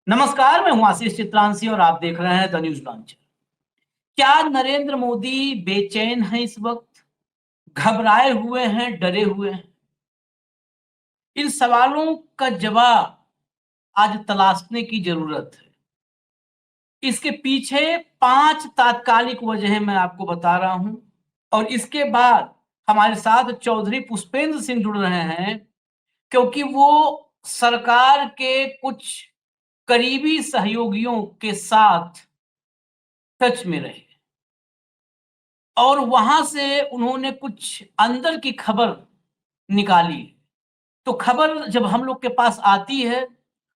नमस्कार, मैं हूं आशीष चित्रांशी और आप देख रहे हैं द न्यूज लॉन्चर। क्या नरेंद्र मोदी बेचैन हैं इस वक्त? घबराए हुए हैं, डरे हुए हैं? इन सवालों का जवाब आज तलाशने की जरूरत है। इसके पीछे 5 तात्कालिक वजहें मैं आपको बता रहा हूं और इसके बाद हमारे साथ चौधरी पुष्पेंद्र सिंह जुड़ रहे हैं, क्योंकि वो सरकार के कुछ करीबी सहयोगियों के साथ टच में रहे और वहां से उन्होंने कुछ अंदर की खबर निकाली। तो खबर जब हम लोग के पास आती है,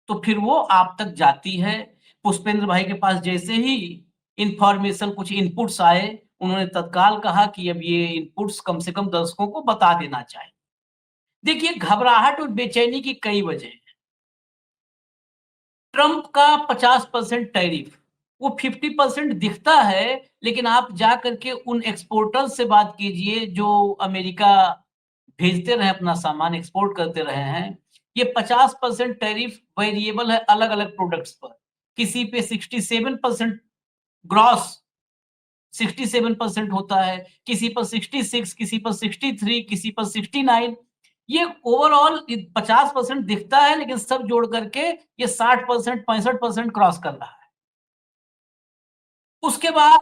तो फिर वो आप तक जाती है। पुष्पेंद्र भाई के पास जैसे ही इन्फॉर्मेशन, कुछ इनपुट्स आए, उन्होंने तत्काल कहा कि अब ये इनपुट्स कम से कम दर्शकों को बता देना चाहिए। देखिए, घबराहट और बेचैनी की कई वजह हैं। ट्रंप का 50% टैरिफ, वो 50% दिखता है, लेकिन आप जा करके उन एक्सपोर्टर्स से बात कीजिए जो अमेरिका भेजते रहे, अपना सामान एक्सपोर्ट करते रहे हैं। ये 50% टैरिफ वेरिएबल है अलग-अलग प्रोडक्ट्स पर। किसी पे 67% ग्रॉस 67% होता है, किसी पर 66, किसी पर 63, किसी पर 69। ये ओवरऑल 50% दिखता है, लेकिन सब जोड़ करके ये 60%, 65% क्रॉस कर रहा है। उसके बाद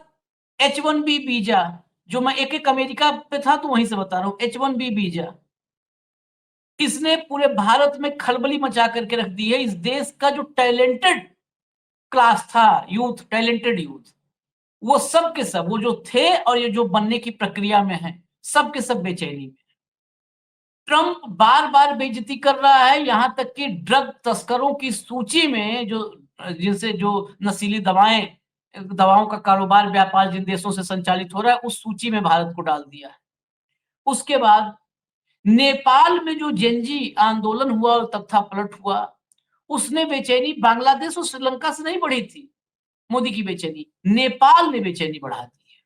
H1B वीजा, जो मैं एक-एक अमेरिका पे था तो वहीं से बता रहा हूँ। H1B वीजा, इसने पूरे भारत में खलबली मचा करके रख दी है। इस देश का जो टैलेंटेड क्लास था, यूथ, टैलेंटेड यूथ, वो सब के सब, वो जो थे और ये जो बनने की प्रक्रिया में हैं, सब के सब बेचैनी में। ट्रंप बार-बार बेइज्जती कर रहा है, यहां तक कि ड्रग तस्करों की सूची में जो जिनसे जो नशीली दवाओं का कारोबार, व्यापार जिन देशों से संचालित हो रहा है, उस सूची में भारत को डाल दिया है। उसके बाद नेपाल में जो जेनजी आंदोलन हुआ और तख्तापलट हुआ, उसने बेचैनी बांग्लादेश और श्रीलंका से नहीं बढ़ी थी, मोदी की बेचैनी, नेपाल ने बेचैनी बढ़ा दी है।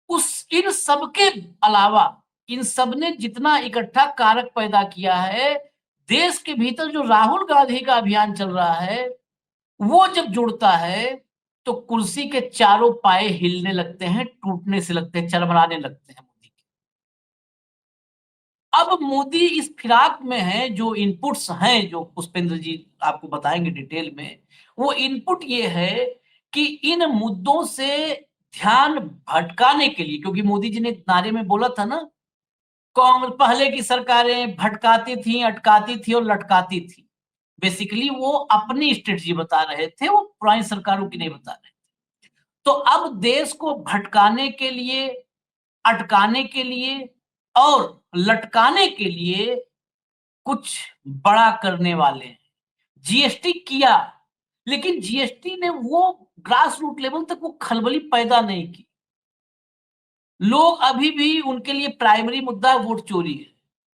उस इन सब के अलावा, इन सब ने जितना इकट्ठा कारक पैदा किया है, देश के भीतर जो राहुल गांधी का अभियान चल रहा है, वो जब जुड़ता है, तो कुर्सी के चारों पाए हिलने लगते हैं, टूटने से लगते हैं, चरमराने लगते हैं मोदी के। अब मोदी इस फिराक में है, जो इनपुट्स हैं, जो पुष्पेंद्र जी आपको बताएंगे डिटेल में, वो इनपुट ये है कि इन मुद्दों से ध्यान भटकाने के लिए, क्योंकि मोदी जी ने एक नारे में बोला था ना, कांग्रेस पहले की सरकारें भटकाती थी, अटकाती थी और लटकाती थी। बेसिकली वो अपनी स्ट्रेटजी बता रहे थे, वो पुरानी सरकारों की नहीं बता रहे। तो अब देश को भटकाने के लिए, अटकाने के लिए और लटकाने के लिए कुछ बड़ा करने वाले हैं। जीएसटी किया, लेकिन जीएसटी ने वो ग्रास रूट लेवल तक वो खलबली पैदा नहीं की। लोग अभी भी, उनके लिए प्राइमरी मुद्दा वोट चोरी है।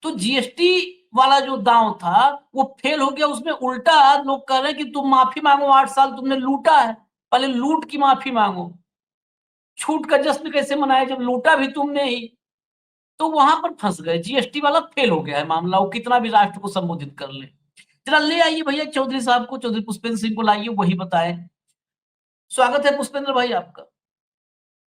तो जीएसटी वाला जो दांव था वो फेल हो गया। उसमें उल्टा लोग कह रहे हैं कि तुम माफी मांगो, 8 साल तुमने लूटा है, पहले लूट की माफी मांगो। छूट का जश्न कैसे मनाए जब लूटा भी तुमने ही? तो वहां पर फंस गए। जीएसटी वाला फेल हो गया है मामला, वो कितना भी राष्ट्र को संबोधित कर ले। जरा ले आइए भैया चौधरी साहब को, चौधरी पुष्पेंद्र सिंह को लाइए, वही बताएं। स्वागत है पुष्पेंद्र भाई आपका।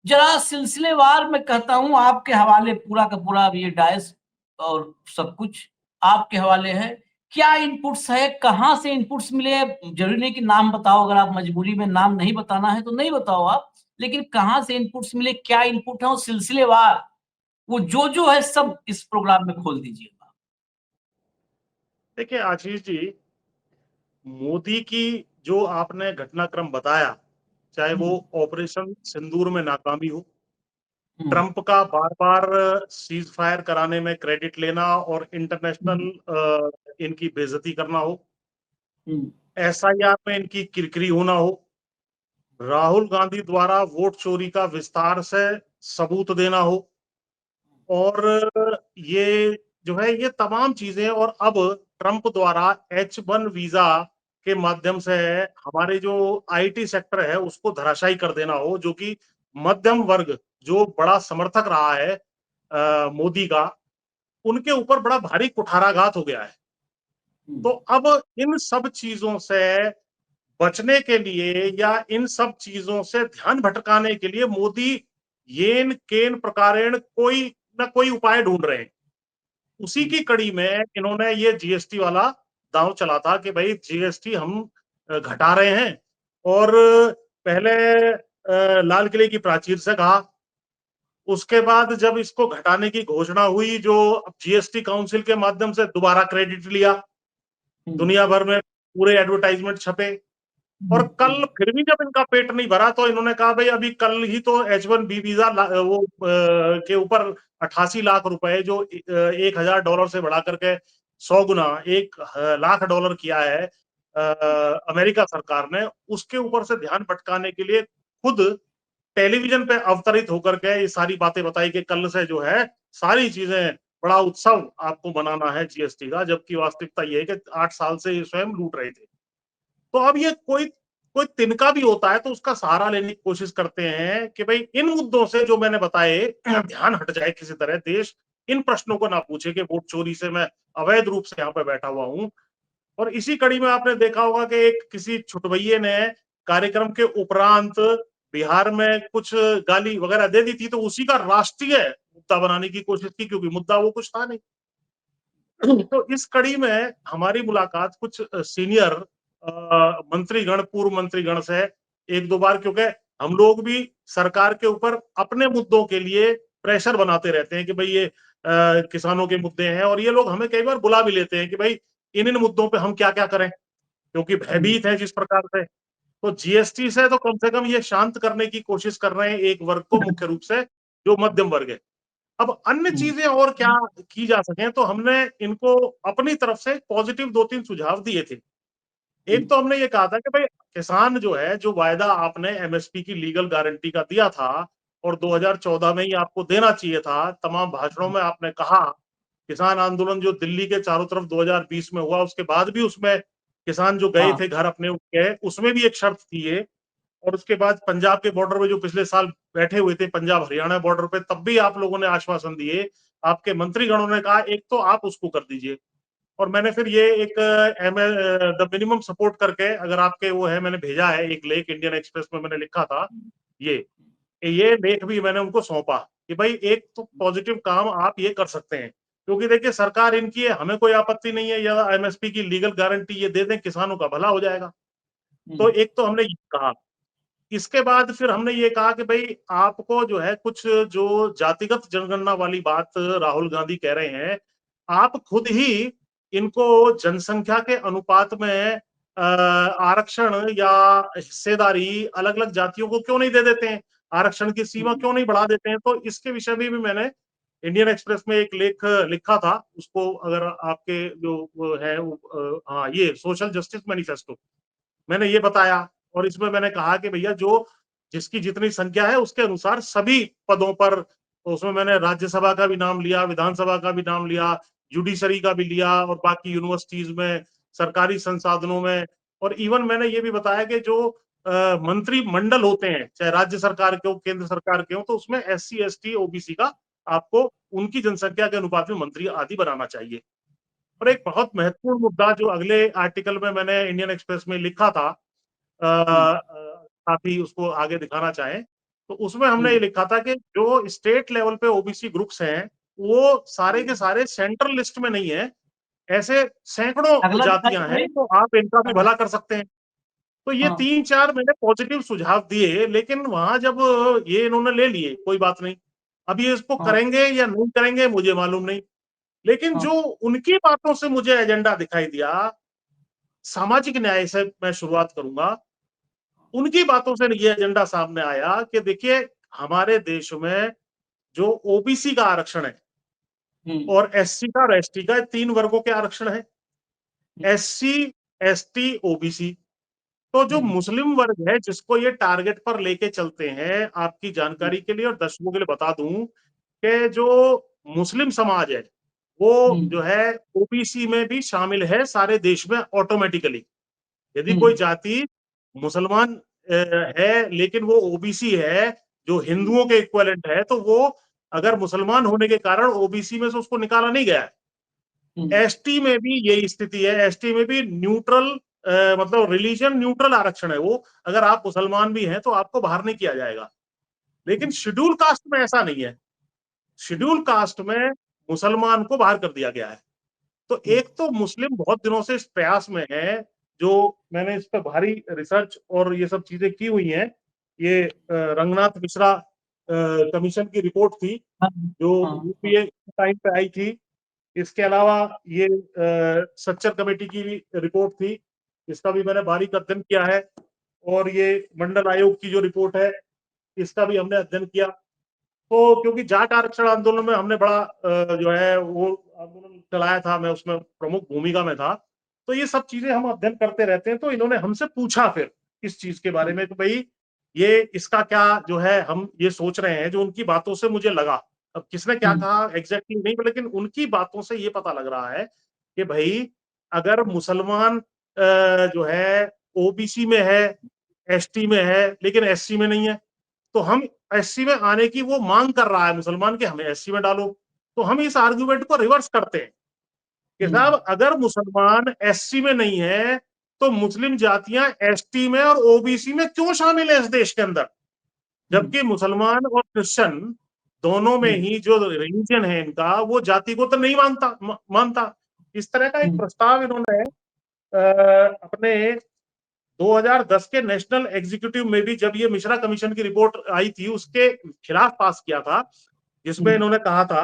जरा सिलसिलेवार मैं कहता हूं, आपके हवाले पूरा का पूरा, अब ये डायस और सब कुछ आपके हवाले है। क्या इनपुट्स है, कहां से इनपुट्स मिले? जरूरी नहीं कि नाम बताओ, अगर आप मजबूरी में नाम नहीं बताना है तो नहीं बताओ आप, लेकिन कहां से इनपुट्स मिले, क्या इनपुट है, और सिलसिलेवार वो जो है सब इस प्रोग्राम में खोल दीजिएगा। देखिए आशीष जी, मोदी की जो आपने घटनाक्रम बताया, चाहे वो हम्म। ऑपरेशन सिंदूर में नाकामी हो, हम्म। ट्रंप का बार बार सीज फायर कराने में क्रेडिट लेना और हम्म। इंटरनेशनल इनकी बेइज्जती करना हो, हम्म। एसआईआर में इनकी किरकिरी होना हो, राहुल गांधी द्वारा वोट चोरी का विस्तार से सबूत देना हो, और ये जो है ये तमाम चीजें, और अब ट्रंप द्वारा H1 वीजा के माध्यम से हमारे जो आईटी सेक्टर है उसको धराशायी कर देना हो, जो कि मध्यम वर्ग जो बड़ा समर्थक रहा है मोदी का, उनके ऊपर बड़ा भारी कुठाराघात हो गया है। हम्म। तो अब इन सब चीजों से बचने के लिए या इन सब चीजों से ध्यान भटकाने के लिए मोदी येन केन प्रकारेण कोई ना कोई उपाय ढूंढ रहे हैं। उसी की कड़ी में इन्होंने ये जीएसटी वाला दांव चला था कि भाई जीएसटी हम घटा रहे हैं। और पहले लाल किले की प्राचीर से कहा, उसके बाद जब इसको घटाने की घोषणा हुई, जो जीएसटी काउंसिल के माध्यम से दोबारा क्रेडिट लिया, दुनिया भर में पूरे एडवर्टाइजमेंट छपे। और कल फिर भी जब इनका पेट नहीं भरा तो इन्होंने कहा भाई अभी कल ही तो H1B वीजा वो के ऊपर 88 लाख रुपए जो $1,000 से बढ़ा करके 100 गुना $1,00,000 किया है अमेरिका सरकार ने, उसके ऊपर से ध्यान भटकाने के लिए खुद टेलीविजन पे अवतरित होकर के ये सारी बातें बताई कि कल से जो है सारी चीजें बड़ा उत्सव आपको मनाना है जीएसटी का, जबकि वास्तविकता ये है कि 8 साल से ये स्वयं लूट रहे थे। तो अब ये कोई कोई तिनका भी होता है तो उसका सहारा लेने की कोशिश करते हैं कि भाई इन मुद्दों से जो मैंने बताए ध्यान हट जाए किसी तरह, देश इन प्रश्नों को ना पूछे कि वोट चोरी से मैं अवैध रूप से यहाँ पे बैठा हुआ हूँ। और इसी कड़ी में आपने देखा होगा कि एक किसी छुटवैये ने कार्यक्रम के उपरांत बिहार में कुछ गाली वगैरह दे दी थी, तो उसी का राष्ट्रीय मुद्दा बनाने की कोशिश की, क्योंकि मुद्दा वो कुछ था नहीं। तो इस कड़ी में हमारी मुलाकात कुछ सीनियर मंत्रीगण, पूर्व मंत्रीगण से एक दो बार, क्योंकि हम लोग भी सरकार के ऊपर अपने मुद्दों के लिए प्रेशर बनाते रहते हैं कि भाई ये किसानों के मुद्दे हैं, और ये लोग हमें कई बार बुला भी लेते हैं कि भाई इन इन मुद्दों पे हम क्या क्या करें, क्योंकि भयभीत है जिस प्रकार से। तो जीएसटी से तो कम से कम ये शांत करने की कोशिश कर रहे हैं एक वर्ग को, मुख्य रूप से जो मध्यम वर्ग है। अब अन्य चीजें और क्या की जा सके, तो हमने इनको अपनी तरफ से पॉजिटिव 2-3 सुझाव दिए थे। एक तो हमने ये कहा था कि भाई किसान जो है, जो वायदा आपने एमएसपी की लीगल गारंटी का दिया था और 2014 में ही आपको देना चाहिए था, तमाम भाषणों में आपने कहा, किसान आंदोलन जो दिल्ली के चारों तरफ 2020 में हुआ, उसके बाद भी उसमें किसान जो गए थे घर अपने उनके, उसमें भी एक शर्त थी ये। और उसके बाद पंजाब के बॉर्डर पे जो पिछले साल बैठे हुए थे, पंजाब हरियाणा बॉर्डर पे, तब भी आप लोगों ने आश्वासन दिए, आपके मंत्रीगणों ने कहा एक तो आप उसको कर दीजिए। और मैंने फिर ये एक द मिनिमम सपोर्ट करके, अगर आपके वो है, मैंने भेजा है एक लेख, इंडियन एक्सप्रेस में मैंने लिखा था ये लेख भी मैंने उनको सौंपा कि भाई एक तो पॉजिटिव काम आप ये कर सकते हैं, क्योंकि देखिए सरकार इनकी है, हमें कोई आपत्ति नहीं है, या एमएसपी की लीगल गारंटी ये दे दें, किसानों का भला हो जाएगा। तो एक तो हमने ये कहा। इसके बाद फिर हमने ये कहा कि भाई आपको जो है कुछ जो जातिगत जनगणना वाली बात राहुल गांधी कह रहे हैं, आप खुद ही इनको जनसंख्या के अनुपात में आरक्षण या हिस्सेदारी अलग अलग जातियों को क्यों नहीं दे देते हैं, आरक्षण की सीमा क्यों नहीं बढ़ा देते हैं। तो इसके विषय में भी मैंने इंडियन एक्सप्रेस में एक लेख लिखा था, उसको अगर आपके जो वो है हाँ, ये सोशल जस्टिस मैनिफेस्टो, मैंने ये बताया। और इसमें मैंने कहा कि भैया जो जिसकी जितनी संख्या है उसके अनुसार सभी पदों पर, तो उसमें मैंने राज्यसभा का भी नाम लिया, विधानसभा का भी नाम लिया, जुडिशरी का भी लिया, और बाकी यूनिवर्सिटीज में, सरकारी संसाधनों में। और इवन मैंने ये भी बताया कि जो मंत्री मंडल होते हैं, चाहे राज्य सरकार के हो, केंद्र सरकार के हो, तो उसमें SC ST OBC का आपको उनकी जनसंख्या के अनुपात में मंत्री आदि बनाना चाहिए। और एक बहुत महत्वपूर्ण मुद्दा जो अगले आर्टिकल में मैंने इंडियन एक्सप्रेस में लिखा था, साथी उसको आगे दिखाना चाहें, तो उसमें हमने ये लिखा था कि जो स्टेट लेवल पे ओबीसी ग्रुप्स हैं, वो सारे के सारे सेंट्रल लिस्ट में नहीं है, ऐसे सैकड़ों अगला जातियां दिखाइए हैं, भाई। तो आप इनका भी भला कर सकते हैं। तो ये हाँ 3-4 मैंने पॉजिटिव सुझाव दिए, लेकिन वहां जब ये इन्होंने ले लिए, कोई बात नहीं, अब ये इसको हाँ करेंगे या नहीं करेंगे मुझे मालूम नहीं। लेकिन हाँ जो उनकी बातों से मुझे एजेंडा दिखाई दिया, सामाजिक न्याय से मैं शुरुआत करूंगा। उनकी बातों से ये एजेंडा सामने आया कि देखिए हमारे देश में जो ओबीसी का आरक्षण है हम्म और एससी का और एसटी का, 3 वर्गों के आरक्षण है, एससी एसटी ओबीसी। तो जो हम्म मुस्लिम वर्ग है जिसको ये टारगेट पर लेके चलते हैं, आपकी जानकारी के लिए और दर्शकों के लिए बता दूं कि जो मुस्लिम समाज है वो हम्म जो है ओबीसी में भी शामिल है सारे देश में ऑटोमेटिकली। यदि कोई हम्म जाति मुसलमान है लेकिन वो ओबीसी है, जो हम्म हिंदुओं के इक्विवेलेंट है, तो वो अगर मुसलमान होने के कारण ओबीसी में से उसको निकाला नहीं गया। हम्म एसटी में भी यही स्थिति है, एसटी में भी न्यूट्रल मतलब रिलीजन न्यूट्रल आरक्षण है वो, अगर आप मुसलमान भी हैं तो आपको बाहर नहीं किया जाएगा। लेकिन शेड्यूल कास्ट में ऐसा नहीं है। शेड्यूल कास्ट में मुसलमान को बाहर कर दिया गया है। तो एक तो मुस्लिम बहुत दिनों से इस प्रयास में है, जो मैंने इस पर भारी रिसर्च और ये सब चीजें की हुई हैं। ये रंगनाथ मिश्रा कमीशन की रिपोर्ट थी जो यूपीए टाइम पे आई थी। इसके अलावा ये सच्चर कमेटी की भी रिपोर्ट थी, इसका भी मैंने बारीक अध्ययन किया है। और ये मंडल आयोग की जो रिपोर्ट है इसका भी हमने अध्ययन किया। तो क्योंकि जाट आरक्षण आंदोलन में हमने बड़ा जो है वो आंदोलन चलाया था, मैं उसमें प्रमुख भूमिका में था, तो ये सब चीजें हम अध्ययन करते रहते हैं। तो इन्होंने हमसे पूछा फिर इस चीज के बारे में कि भाई ये इसका क्या जो है हम ये सोच रहे हैं, जो उनकी बातों से मुझे लगा। अब किसने क्या कहा एग्जैक्टली नहीं, लेकिन उनकी बातों से ये पता लग रहा है कि भाई अगर मुसलमान जो है ओबीसी में है, एसटी में है, लेकिन एससी में नहीं है, तो हम एससी में आने की वो मांग कर रहा है मुसलमान के हमें एससी में डालो। तो हम इस आर्गुमेंट को रिवर्स करते हैं कि साहब अगर मुसलमान एससी में नहीं है तो मुस्लिम जातियां एसटी में और ओबीसी में क्यों शामिल है इस देश के अंदर, जबकि मुसलमान और क्रिश्चियन दोनों में ही जो रिलीजन है इनका वो जाति को तो नहीं मानता। इस तरह का एक प्रस्ताव इन्होंने अपने 2010 के नेशनल एग्जीक्यूटिव में भी, जब ये मिश्रा कमीशन की रिपोर्ट आई थी उसके खिलाफ पास किया था, जिसमें इन्होंने कहा था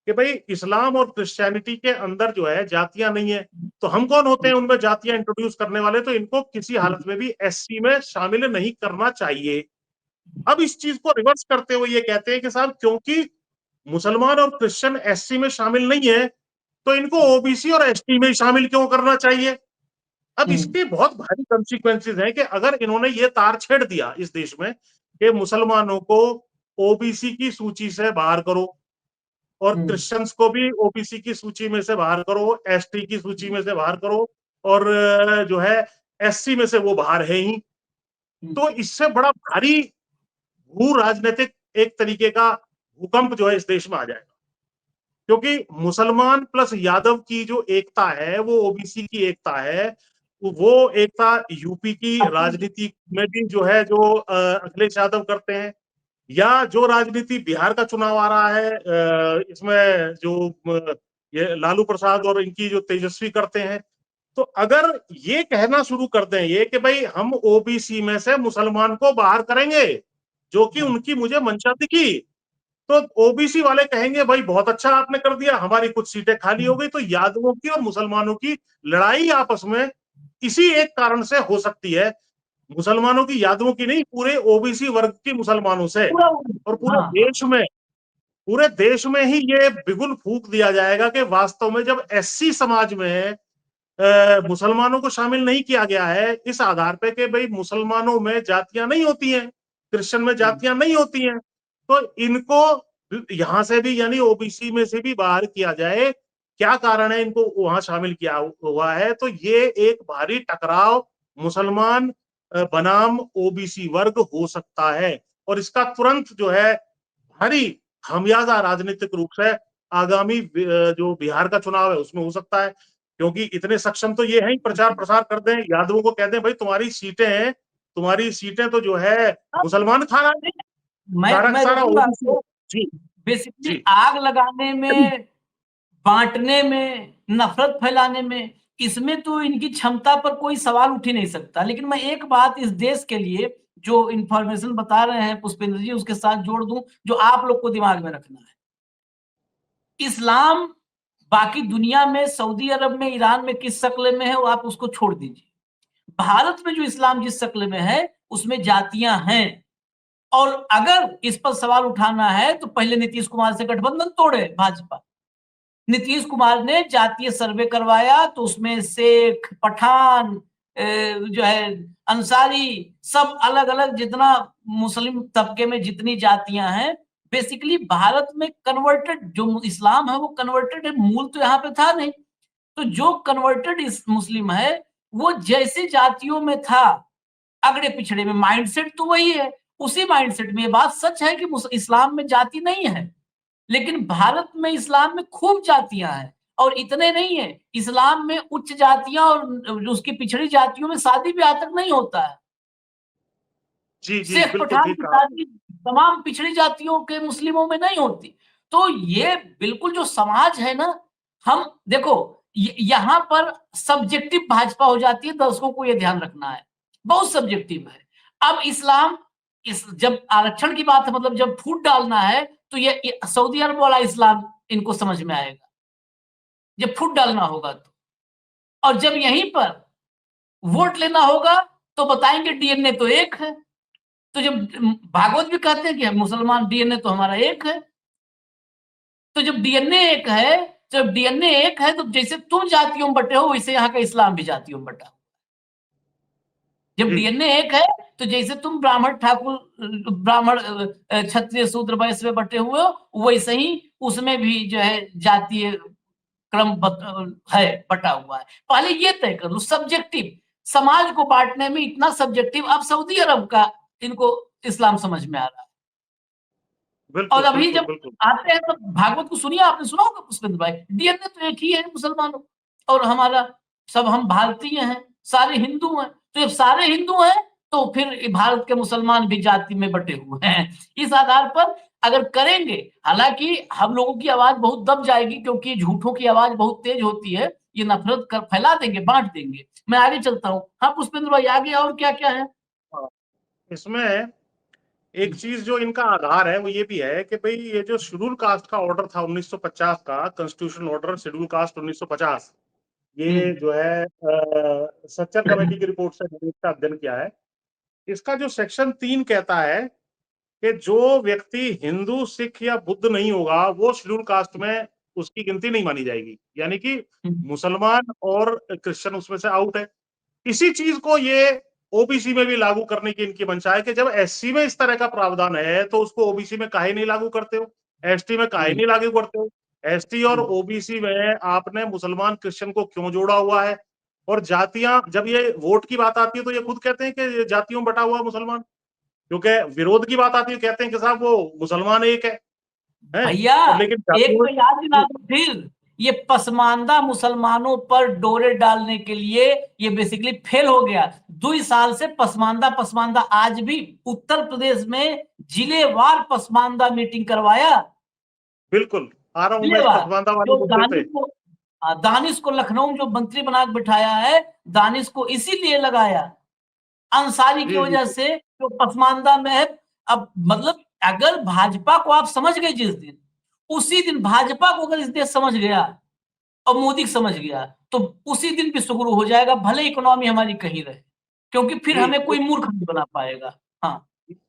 कि भाई इस्लाम और क्रिश्चियनिटी के अंदर जो है जातियां नहीं है, तो हम कौन होते हैं उनमें जातियां इंट्रोड्यूस करने वाले, तो इनको किसी हालत में भी एससी में शामिल नहीं करना चाहिए। अब इस चीज को रिवर्स करते हुए ये कहते हैं कि साहब क्योंकि मुसलमान और क्रिश्चियन एससी में शामिल नहीं है तो इनको ओबीसी और एसटी में शामिल क्यों करना चाहिए। अब इसके बहुत भारी कॉन्सिक्वेंसेस हैं कि अगर इन्होंने ये तार छेड़ दिया इस देश में कि मुसलमानों को ओबीसी की सूची से बाहर करो और क्रिश्चियंस को भी ओबीसी की सूची में से बाहर करो, एसटी की सूची में से बाहर करो, और जो है एससी में से वो बाहर है ही, तो इससे बड़ा भारी भू राजनीतिक एक तरीके का भूकंप जो है इस देश में आ जाएगा। क्योंकि मुसलमान प्लस यादव की जो एकता है वो ओबीसी की एकता है, वो एकता यूपी की राजनीति में भी जो है जो अखिलेश यादव करते हैं, या जो राजनीति बिहार का चुनाव आ रहा है इसमें जो ये लालू प्रसाद और इनकी जो तेजस्वी करते हैं, तो अगर ये कहना शुरू कर दें ये कि भाई हम ओबीसी में से मुसलमान को बाहर करेंगे, जो कि उनकी मुझे मंशा दिखी, तो ओबीसी वाले कहेंगे भाई बहुत अच्छा आपने कर दिया, हमारी कुछ सीटें खाली हो गई। तो यादवों की और मुसलमानों की लड़ाई आपस में इसी एक कारण से हो सकती है, मुसलमानों की यादवों की नहीं, पूरे ओबीसी वर्ग की मुसलमानों से। और पूरे देश में ही ये बिगुल फूंक दिया जाएगा कि वास्तव में जब एससी समाज में मुसलमानों को शामिल नहीं किया गया है इस आधार पे कि भाई मुसलमानों में जातियां नहीं होती हैं, क्रिश्चियन में जातियां नहीं होती हैं, तो इनको यहां से भी यानी ओबीसी में से भी बाहर किया जाए, क्या कारण है इनको वहां शामिल किया हुआ है। तो ये एक भारी टकराव मुसलमान बनाम ओबीसी वर्ग हो सकता है, और इसका तुरंत जो है भारी खमियाजा राजनीतिक रूप से आगामी जो बिहार का चुनाव है उसमें हो सकता है। क्योंकि इतने सक्षम तो ये हैं, प्रचार प्रसार कर दें, यादवों को कह दें भाई तुम्हारी सीटें तो जो है मुसलमान खा रहा है, सारा का मैं सारा रोकूंगा ओबीसी। आपको। जी बेसिकली जी आग लगाने में, बांटने में, नफरत फैलाने में, इसमें तो इनकी क्षमता पर कोई सवाल उठ ही नहीं सकता। लेकिन मैं एक बात इस देश के लिए जो इंफॉर्मेशन बता रहे हैं पुष्पेंद्र जी, उसके साथ जोड़ दूं, जो आप लोग को दिमाग में रखना है। इस्लाम बाकी दुनिया में, सऊदी अरब में, ईरान में किस शक्ल में है वो आप उसको छोड़ दीजिए। भारत में जो इस्लाम जिस शक्ल में है उसमें जातियां हैं। और अगर इस पर सवाल उठाना है तो पहले नीतीश कुमार से गठबंधन तोड़े भाजपा। नीतीश कुमार ने जातीय सर्वे करवाया तो उसमें शेख, पठान, जो है अंसारी, सब अलग अलग, जितना मुस्लिम तबके में जितनी जातियां हैं, बेसिकली भारत में कन्वर्टेड जो इस्लाम है वो कन्वर्टेड है, मूल तो यहाँ पे था नहीं। तो जो कन्वर्टेड मुस्लिम है वो जैसे जातियों में था अगड़े पिछड़े में, माइंडसेट तो वही है। उसी माइंडसेट में ये बात सच है कि इस्लाम में जाति नहीं है, लेकिन भारत में इस्लाम में खूब जातियां हैं। और इतने नहीं है, इस्लाम में उच्च जातियां और उसकी पिछड़ी जातियों में शादी ब्याह तक नहीं होता है। जी जी, शेख बिल्कुल पठान ठीक की कहा आपने। शादी तमाम पिछड़ी जातियों के मुस्लिमों में नहीं होती। तो ये बिल्कुल जो समाज है ना, हम देखो यहाँ पर सब्जेक्टिव भाजपा हो जाती है, दर्शकों को ये ध्यान रखना है, बहुत सब्जेक्टिव है। अब इस्लाम, इस जब आरक्षण की बात है, मतलब जब फूट डालना है, तो ये सऊदी अरब वाला इस्लाम इनको समझ में आएगा, जब फूट डालना होगा तो। और जब यहीं पर वोट लेना होगा तो बताएंगे डीएनए तो एक है। तो जब भागवत भी कहते हैं कि मुसलमान डीएनए तो हमारा एक है, तो जब डीएनए एक है, जब डीएनए एक है, तो जैसे तुम जातियों में बटे हो, वैसे यहाँ का इस्लाम भी जातियों में बटा। जब जी डीएनए एक है, तो जैसे तुम ब्राह्मण ठाकुर ब्राह्मण क्षत्रिय शूद्र वैश्य में बटे हुए हो, वैसे ही उसमें भी जो है जातीय क्रम है, बटा हुआ है। पहले ये तय कर लो सब्जेक्टिव, समाज को बांटने में इतना सब्जेक्टिव। अब सऊदी अरब का इनको इस्लाम समझ में आ रहा है। और बिल्कुल अभी बिल्कुल जब बिल्कुल। आते हैं तो भागवत को सुनिए, आपने सुना होगा पुष्पेंद्र भाई, डीएनए तो एक ही है मुसलमानों और हमारा, सब हम भारतीय हैं, सारे हिंदू हैं। तो जब सारे हिंदू हैं, तो फिर भारत के मुसलमान भी जाति में बटे हुए हैं। इस आधार पर अगर करेंगे, हालांकि हम लोगों की आवाज बहुत दब जाएगी, क्योंकि झूठों की आवाज बहुत तेज होती है, ये नफरत कर फैला देंगे, बांट देंगे। मैं आगे चलता हूँ। हाँ पुष्पेंद्र भाई, आगे और क्या क्या है? हाँ, इसमें एक चीज जो इनका आधार है वो ये भी है कि भाई ये जो शेड्यूल कास्ट का ऑर्डर था 1950 का, कॉन्स्टिट्यूशनल ऑर्डर शेड्यूल कास्ट 1950, ये हम्म जो है सच्चर कमेटी की रिपोर्ट से इसका अध्ययन किया है। इसका जो सेक्शन 3 कहता है कि जो व्यक्ति हिंदू सिख या बुद्ध नहीं होगा वो शेड्यूल कास्ट में उसकी गिनती नहीं मानी जाएगी, यानी कि हम्म मुसलमान और क्रिश्चियन उसमें से आउट है। इसी चीज को ये ओबीसी में भी लागू करने की इनकी मंशा है कि जब एससी में इस तरह का प्रावधान है तो उसको ओबीसी में काहे नहीं लागू करते हो, एसटी में काहे हम्म नहीं लागू करते हो। एसटी और हम्म ओबीसी में आपने मुसलमान क्रिश्चियन को क्यों जोड़ा हुआ है? और जातियां, जब ये वोट की बात आती है तो ये खुद कहते हैं कि ये जातियों में बटा हुआ मुसलमान, क्योंकि विरोध की बात आती है कहते हैं कि साहब वो मुसलमान एक है भैया, और लेकिन एक जातियों तो याद दिला दो फिर, ये पसमानदा मुसलमानों पर डोरे डालने के लिए ये बेसिकली फेल हो गया। 2 साल से पसमानदा पसमानदा, आज भी उत्तर प्रदेश में जिलेवार पसमानदा मीटिंग करवाया। बिल्कुल आ रहा हूं मैं इस जिलेवार, पसमानदा वाले जो मुद्दे पे। दानिश को लखनऊ में जो मंत्री बना के बिठाया है, दानिश को इसीलिए लगाया, अंसारी की जी जी वजह से, जो पसमानदा में है। अब मतलब अगर भाजपा को आप समझ गए जिस दिन, उसी दिन भाजपा को अगर इस देश समझ गया और मोदी समझ गया, तो उसी दिन भी शुरू हो जाएगा, भले इकोनॉमी हमारी कहीं रहे, क्योंकि फिर जी। हमें कोई मूर्ख नहीं बना पाएगा। हाँ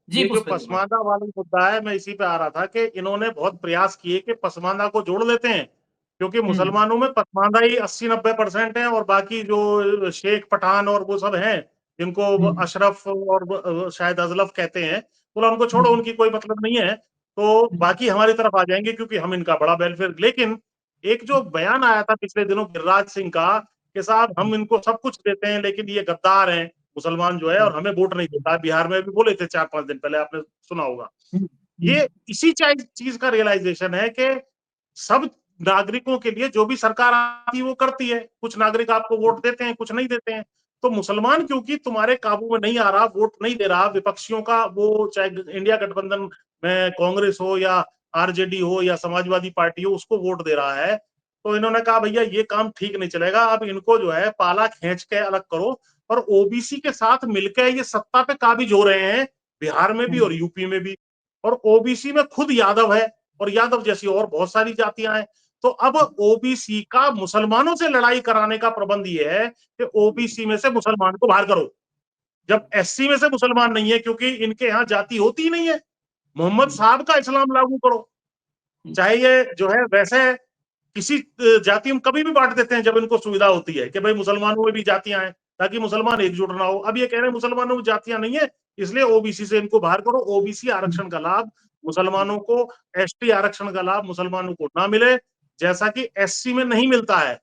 जी ये जो पुष्पेंद्र भाई। पसमानदा वाला मुद्दा है मैं इसी पे आ रहा था कि इन्होंने बहुत प्रयास किए कि पसमानदा को जोड़ लेते हैं, क्योंकि हम्म मुसलमानों में पसमानदा ही 80-90% है और बाकी जो शेख पठान और वो सब हैं जिनको वो हम्म अशरफ और शायद अजलफ कहते हैं, बोला उनको छोड़ो, हम्म उनकी कोई मतलब नहीं है, तो हम्म बाकी हमारी तरफ आ जाएंगे क्योंकि हम इनका बड़ा वेलफेयर। लेकिन एक जो बयान आया था पिछले दिनों गिरिराज सिंह का कि साहब हम इनको सब कुछ देते हैं लेकिन ये गद्दार हैं मुसलमान जो है और हमें वोट नहीं देता, बिहार में भी बोले थे 4-5 दिन पहले, आपने सुना होगा। हम्म ये इसी चीज का रियलाइजेशन है कि सब नागरिकों के लिए जो भी सरकार आती है वो करती है, कुछ नागरिक आपको वोट देते हैं कुछ नहीं देते हैं। तो मुसलमान क्योंकि तुम्हारे काबू में नहीं आ रहा, वोट नहीं दे रहा, विपक्षियों का वो चाहे इंडिया गठबंधन में कांग्रेस हो या आरजेडी हो या समाजवादी पार्टी हो उसको वोट दे रहा है, तो इन्होंने कहा भैया ये काम ठीक नहीं चलेगा, अब इनको जो है पाला खींच के अलग करो। और ओबीसी के साथ मिलकर ये सत्ता पे काबिज हो रहे हैं, बिहार में भी और यूपी में भी। और ओबीसी में खुद यादव है और यादव जैसी और बहुत सारी जातियां हैं। तो अब ओबीसी का मुसलमानों से लड़ाई कराने का प्रबंध ये है कि ओबीसी में से मुसलमान को बाहर करो, जब एससी में से मुसलमान नहीं है क्योंकि इनके यहाँ जाति होती ही नहीं है, मोहम्मद साहब का इस्लाम लागू करो। चाहे ये जो है वैसे किसी जाति में कभी भी बांट देते हैं जब इनको सुविधा होती है कि भाई मुसलमानों में भी जातियां हैं ताकि मुसलमान एकजुट ना हो। अब ये कह रहे हैं मुसलमानों में जातियां नहीं है इसलिए ओबीसी से इनको बाहर करो, ओबीसी आरक्षण का लाभ मुसलमानों को, एसटी आरक्षण का लाभ मुसलमानों को ना मिले जैसा कि एससी में नहीं मिलता है।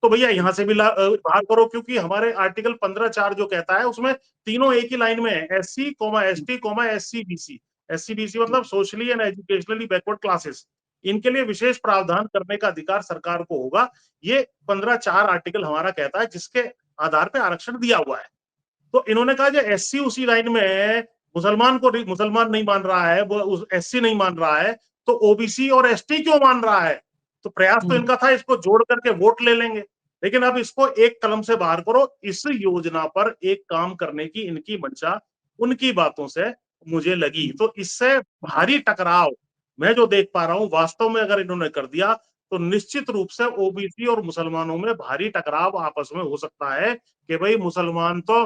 तो भैया यहां से भी बाहर करो, क्योंकि हमारे आर्टिकल 15(4) जो कहता है उसमें तीनों एक ही लाइन में है, SC ST SC BC. SC BC मतलब socially and educationally backward classes. इनके लिए विशेष प्रावधान करने का अधिकार सरकार को होगा। ये 15(4) आर्टिकल हमारा कहता है, जिसके आधार पे आरक्षण दिया हुआ है। तो इन्होंने कहा जो एससी उसी लाइन में है, मुसलमान को मुसलमान नहीं मान रहा है, वो एससी नहीं मान रहा है, तो ओबीसी और एसटी क्यों मान रहा है? तो प्रयास तो इनका था इसको जोड़ करके वोट ले लेंगे, लेकिन अब इसको एक कलम से बाहर करो। इस योजना पर एक काम करने की इनकी मंशा उनकी बातों से मुझे लगी, तो इससे भारी टकराव मैं जो देख पा रहा हूं, वास्तव में अगर इन्होंने कर दिया तो निश्चित रूप से ओबीसी और मुसलमानों में भारी टकराव आपस में हो सकता है कि भाई मुसलमान तो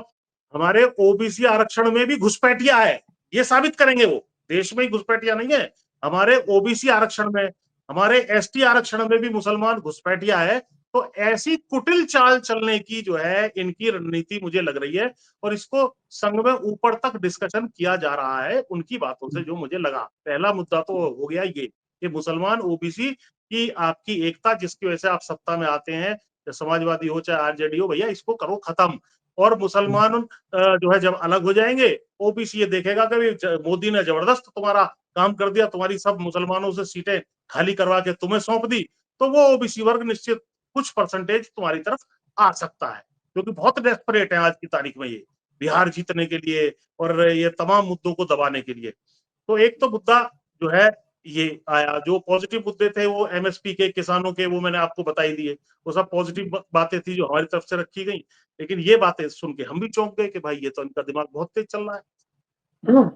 हमारे ओबीसी आरक्षण में भी घुसपैठिया है, ये साबित करेंगे वो। देश में ही घुसपैठिया नहीं है, हमारे ओबीसी आरक्षण में, हमारे एसटी आरक्षण में भी मुसलमान घुसपैठिया है। तो ऐसी कुटिल चाल चलने की जो है इनकी रणनीति मुझे लग रही है, और इसको संघ में ऊपर तक डिस्कशन किया जा रहा है उनकी बातों से, जो मुझे लगा। पहला मुद्दा तो हो गया ये कि मुसलमान ओबीसी की आपकी एकता, जिसकी वजह से आप सत्ता में आते हैं, चाहे समाजवादी हो चाहे आरजेडी हो, भैया इसको करो खत्म। और मुसलमान जो है जब अलग हो जाएंगे, ओबीसी ये देखेगा कि मोदी ने जबरदस्त तुम्हारा काम कर दिया, तुम्हारी सब मुसलमानों से सीटें खाली करवा के तुम्हें सौंप दी, तो वो ओबीसी वर्ग निश्चित कुछ परसेंटेज तुम्हारी तरफ आ सकता है, क्योंकि बहुत डेस्परेट है आज की तारीख में ये बिहार जीतने के लिए और ये तमाम मुद्दों को दबाने के लिए। तो एक तो मुद्दा जो है ये आया, जो पॉजिटिव मुद्दे थे वो एमएसपी के, किसानों के, वो मैंने आपको बताई दिए, वो सब पॉजिटिव बातें थी जो हमारी तरफ से रखी गई। लेकिन ये बातें सुन के हम भी चौंक गए कि भाई ये तो इनका दिमाग बहुत तेज चल रहा है।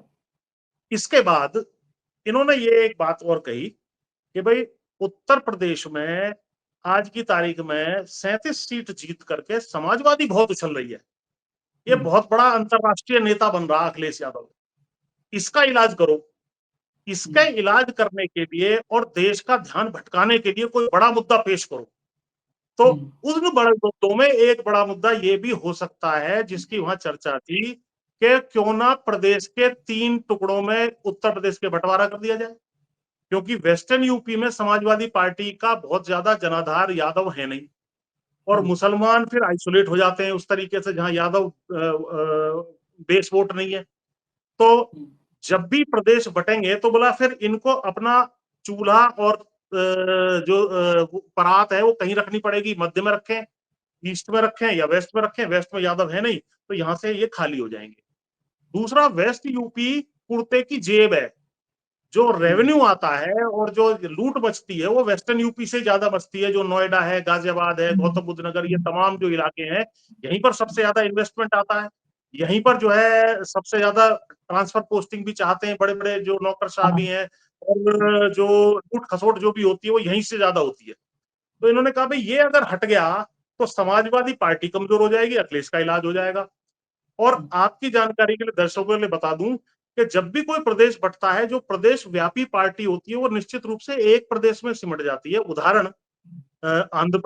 इसके बाद इन्होंने ये एक बात और कही कि भाई उत्तर प्रदेश में आज की तारीख में 37 सीट जीत करके समाजवादी बहुत उछल रही है, ये बहुत बड़ा अंतरराष्ट्रीय नेता बन रहा अखिलेश यादव, इसका इलाज करो। इसका इलाज करने के लिए और देश का ध्यान भटकाने के लिए कोई बड़ा मुद्दा पेश करो। तो उन बड़े मुद्दों में एक बड़ा मुद्दा ये भी हो सकता है, जिसकी वहां चर्चा थी, कि क्यों ना प्रदेश के 3 टुकड़ों में उत्तर प्रदेश के बंटवारा कर दिया जाए, क्योंकि वेस्टर्न यूपी में समाजवादी पार्टी का बहुत ज्यादा जनाधार यादव है नहीं, और मुसलमान फिर आइसोलेट हो जाते हैं उस तरीके से जहां यादव बेस वोट नहीं है। तो जब भी प्रदेश बटेंगे तो बोला फिर इनको अपना चूल्हा और जो परात है वो कहीं रखनी पड़ेगी, मध्य में रखें, ईस्ट में रखें या वेस्ट में रखें। वेस्ट में यादव है नहीं, तो यहां से ये खाली हो जाएंगे। दूसरा, वेस्ट यूपी कुर्ते की जेब है, जो रेवेन्यू आता है और जो लूट बचती है वो वेस्टर्न यूपी से ज्यादा बचती है। जो नोएडा है, गाजियाबाद है, गौतम बुद्ध नगर, ये तमाम जो इलाके हैं, यहीं पर सबसे ज्यादा इन्वेस्टमेंट आता है। यहीं पर जो है सबसे ज्यादा ट्रांसफर पोस्टिंग भी चाहते हैं बड़े बड़े जो नौकरशाह भी हैं, और जो लूट खसोट जो भी होती है वो यहीं से ज्यादा होती है। तो इन्होंने कहा भाई ये अगर हट गया तो समाजवादी पार्टी कमजोर हो जाएगी, अखिलेश का इलाज हो जाएगा। और आपकी जानकारी के लिए, दर्शकों के लिए बता दूं कि जब भी कोई प्रदेश बंटता है, जो प्रदेश व्यापी पार्टी होती है वो निश्चित रूप से एक प्रदेश में सिमट जाती है। उदाहरण आंध्र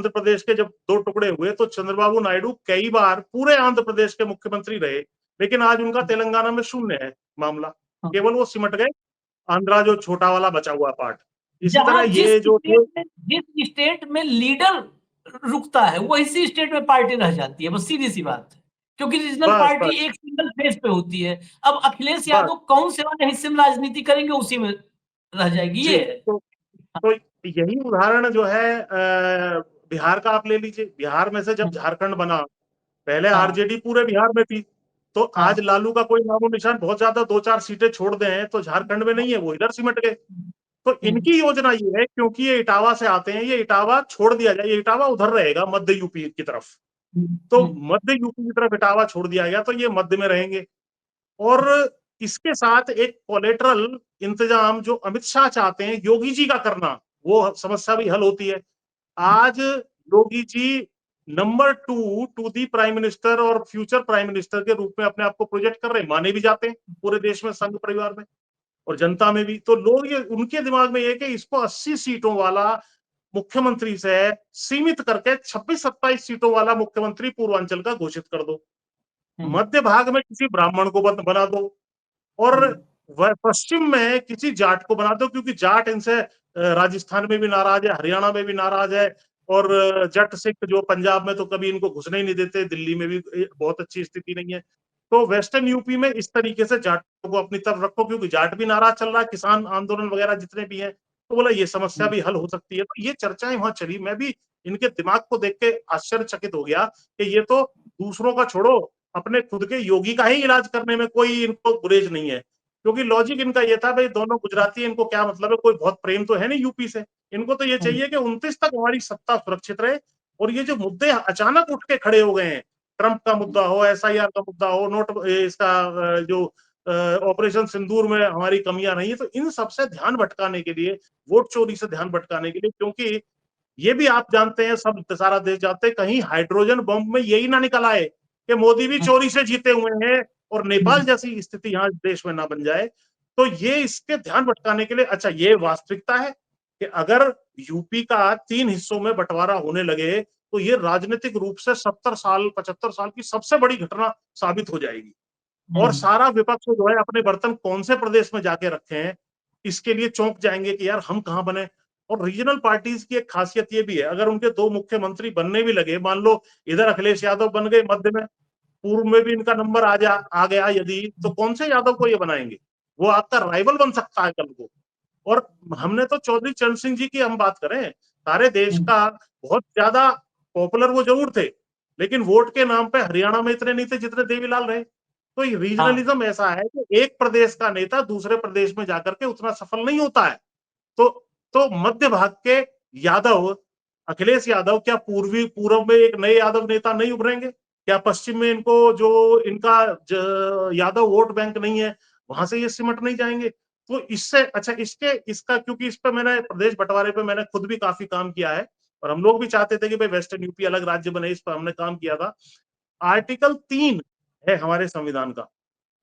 प्रदेश के जब 2 टुकड़े हुए तो चंद्रबाबू नायडू कई बार पूरे आंध्र प्रदेश के मुख्यमंत्री रहे, लेकिन आज उनका तेलंगाना में शून्य है मामला, केवल वो सिमट गए आंध्रा जो छोटा वाला बचा हुआ पार्ट। इसी तरह जहां ये जो जिस स्टेट में लीडर रुकता है वही स्टेट में पार्टी रह जाती है, बस सीधी सी बात है, क्योंकि रीजनल बस पार्टी बस एक सिंगल फेस पे होती है। अब अखिलेश बस यादव कौन से वाले हिस्से में राजनीति करेंगे उसी में रह जाएगी जी। ये है। तो यही उदाहरण जो है बिहार का आप ले लीजिए। बिहार में से जब झारखंड बना, पहले हाँ आरजेडी पूरे बिहार में थी, तो आज हाँ लालू का कोई नामो निशान, बहुत ज्यादा 2-4 सीटें छोड़ दे हैं तो झारखंड में नहीं है, वो इधर सिमट गए। तो इनकी योजना ये है, क्योंकि ये इटावा से आते हैं, ये इटावा छोड़ दिया जाए, ये इटावा उधर रहेगा मध्य यूपी की तरफ। तो मध्य यूपी की तरफ इटावा छोड़ दिया गया तो ये मध्य में रहेंगे। और इसके साथ एक कोलेटरल इंतजाम जो अमित शाह चाहते हैं योगी जी का करना, वो समस्या भी हल होती है। आज Yogi ji number 2 to the prime minister और फ्यूचर प्राइम मिनिस्टर के रूप में अपने आप को प्रोजेक्ट कर रहे हैं, माने भी जाते हैं पूरे देश में, संघ परिवार में और जनता में भी। तो लोग ये, उनके दिमाग में ये कि इसको 80 सीटों वाला मुख्यमंत्री से सीमित करके 26-27 सीटों वाला मुख्यमंत्री पूर्वांचल का घोषित कर दो, मध्य भाग में किसी ब्राह्मण को बना दो, और वह पश्चिम में किसी जाट को बना दो, क्योंकि जाट इनसे राजस्थान में भी नाराज है, हरियाणा में भी नाराज है, और जट सिख जो पंजाब में तो कभी इनको घुसने ही नहीं देते, दिल्ली में भी बहुत अच्छी स्थिति नहीं है। तो वेस्टर्न यूपी में इस तरीके से जाटों को अपनी तरफ रखो, क्योंकि जाट भी नाराज चल रहा है, किसान आंदोलन वगैरह जितने भी हैं। तो बोला ये समस्या भी हल हो सकती है। तो ये चर्चाएं वहां चली, मैं भी इनके दिमाग को देख के आश्चर्यचकित हो गया कि ये तो दूसरों का छोड़ो, अपने खुद के योगी का ही इलाज करने में कोई इनको गुरेज नहीं है। क्योंकि लॉजिक इनका ये था, भाई दोनों गुजराती, इनको क्या मतलब है, कोई बहुत प्रेम तो है नहीं यूपी से, इनको तो ये चाहिए कि 29 तक हमारी सत्ता सुरक्षित रहे। और ये जो मुद्दे अचानक उठ के खड़े हो गए हैं, ट्रंप का मुद्दा हो, एसआईआर का मुद्दा हो, नोट इसका जो ऑपरेशन सिंदूर में हमारी कमियां नहीं है, तो इन सबसे ध्यान भटकाने के लिए, वोट चोरी से ध्यान भटकाने के लिए, क्योंकि ये भी आप जानते हैं, सब सारा देश जानते हैं, कहीं हाइड्रोजन बम में यही ना निकल आए कि मोदी भी चोरी से जीते हुए हैं और नेपाल जैसी स्थिति यहाँ देश में ना बन जाए। तो ये इसके ध्यान भटकाने के लिए, अच्छा ये वास्तविकता है कि अगर यूपी का 3 हिस्सों में बंटवारा होने लगे तो ये राजनीतिक रूप से 70 साल 75 साल की सबसे बड़ी घटना साबित हो जाएगी। और सारा विपक्ष जो है अपने बर्तन कौन से प्रदेश में जाके रखे हैं, इसके लिए चौंक जाएंगे कि यार हम कहां बने। और रीजनल पार्टीज की एक खासियत ये भी है, अगर उनके 2 मुख्यमंत्री बनने भी लगे, मान लो इधर अखिलेश यादव बन गए मध्य में, पूर्व में भी इनका नंबर आ गया यदि, तो कौन से यादव को ये बनाएंगे, वो आपका राइवल बन सकता है कल को। और हमने तो चौधरी चरण सिंह जी की हम बात करें, सारे देश का बहुत ज्यादा पॉपुलर वो जरूर थे, लेकिन वोट के नाम पे हरियाणा में इतने नहीं थे जितने देवीलाल रहे। तो रीजनलिज्म ऐसा है कि एक प्रदेश का नेता दूसरे प्रदेश में जाकर के उतना सफल नहीं होता है। तो मध्य भाग के यादव, अखिलेश यादव, क्या पूर्व में एक नए यादव नेता नहीं उभरेंगे? क्या पश्चिम में इनको जो इनका यादव वोट बैंक नहीं है, वहां से ये सिमट नहीं जाएंगे? तो इससे अच्छा इसका, क्योंकि इस पे मैंने प्रदेश बंटवारे पे मैंने खुद भी काफी काम किया है, और हम लोग भी चाहते थे कि भाई वेस्टर्न यूपी अलग राज्य बने, इस पर हमने काम किया था। आर्टिकल 3 है हमारे संविधान का,